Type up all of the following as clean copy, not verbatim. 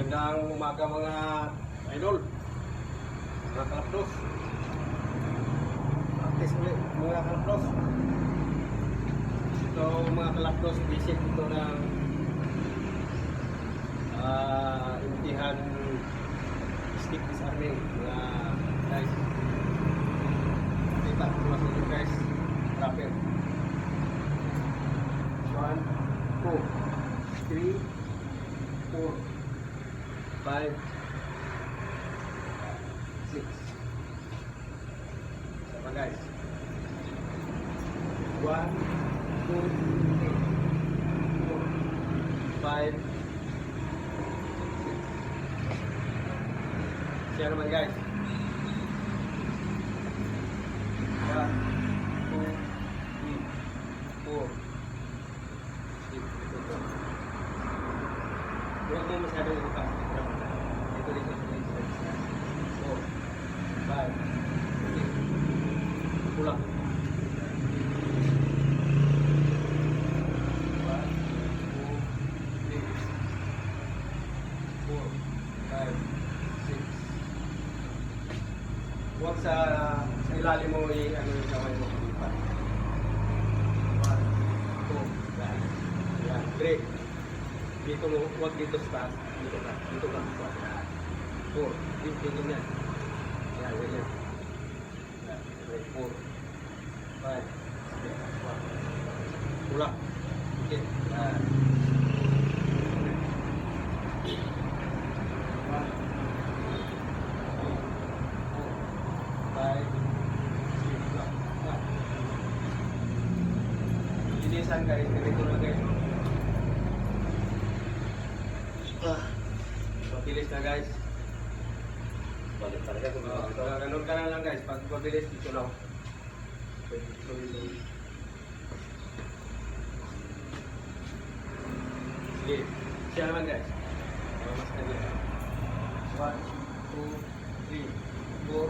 Magandang umaga mga idol, mga kalapdos. Practice ulit mga kalapdos. Ito mga kalapdos, visit ito ng imtihan stick disarming mga guys. Kita ko sa inyo guys, rapid 1, 2, 3, 4, 5, 6. Sama guys. 1, 2, 3, 4, 5, 6. Siya naman guys. 1, 2, 3, 4, 6. Huwag mo masyadong ibuka. Ito dito. 4, 5, 6. Pulang. 1, 2, 3, 4, 5, 6. Huwag sa ilalim mo ano yung kamay mo. 1, 2, yan. Break. Dito mo, huwag dito sa taas. Dito ka. Dito ka. 4. Dito yan. Yan, ganyan. 4, 5, 6, 1. Pula. Okay. Yan. 1, 2, 3, 4, 5, 6, 1. Linisan guys. Ganito na guys. Mabilis na guys. Balik talaga kung Ganun ka na lang guys. Pag mabilis dito na. Sige. Siya naman guys. Mas na dito. 1, 2, 3, 4,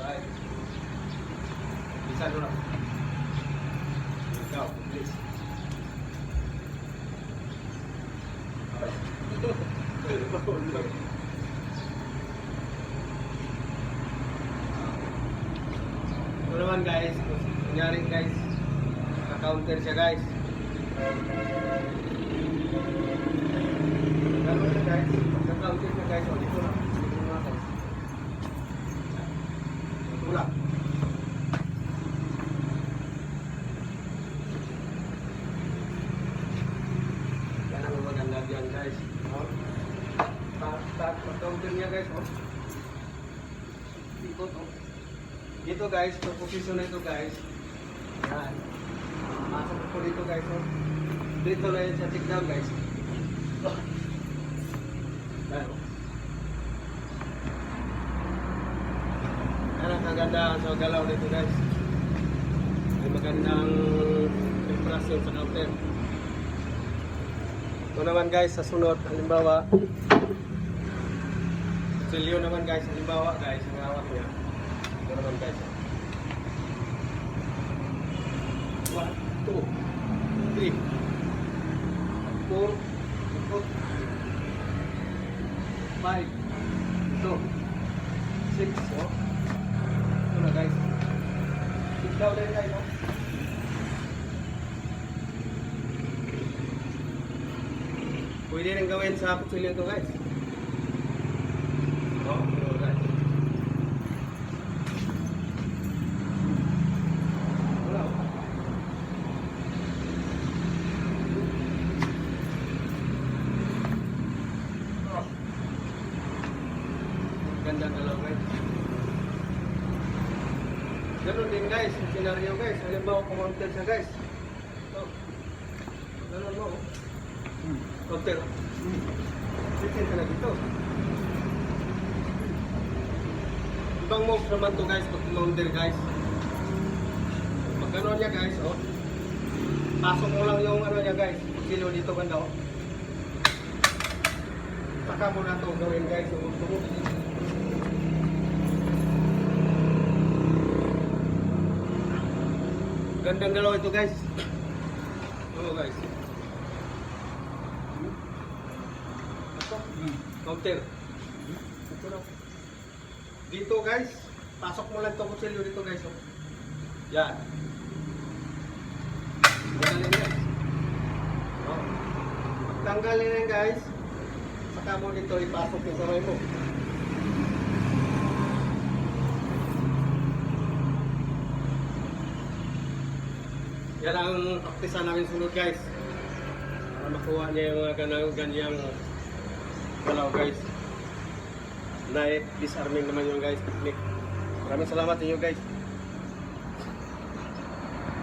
5. Isa doon na. Ikaw, please. Ito naman guys, kunyari guys, naka-counter siya guys. Gano'n siya guys, naka-counter siya guys, o dito na. Dito na guys. Ito lang. Yan ang maganda diyan guys. Pag-counter niya guys, oh. Dito guys, sa posisyon na ito guys. Yan. Pasok ko dito guys, oh. Dito na yun sa check down guys. Yan, oh. Yan ang kagandahan sa galaw dito guys. May magandang vibration sa counter. Ito naman guys, sa sunod, halimbawa, silyo naman guys, halimbawa guys, ang hawak niya. Ito naman guys. 1, 2, 3, 4, 5, 6, oh. Ito na guys. Sit down na guys, oh. Pwede rin gawin sa kutsilyo ito guys. Oh, ito guys. Wala. Oh. Gandang dalaw guys. Ganun din guys, yung scenario guys. Halimbawa kumonter siya guys. Oh. Ganun mo. Counter. Sitin ka na dito. Ibang move naman to guys pag counter guys. Pag gano'n niya guys, oh. Pasok mo lang yung ano niya guys. Sino dito banda, oh. Saka mo na to gawin guys. Gandang dalawa ito guys. Oo guys. Counter. Ito na. Dito guys, pasok mo lang itong kutsilyo dito guys. Oh. Yan. Tanggalin yan. Oh. Tanggalin yan guys. Saka mo dito ipasok yung kamay mo. Yan ang praktisa namin sunod guys. Para makuha niya yung mga ganyang galaw guys. Knife disarming naman yung guys technique. Maraming salamat sa inyo guys.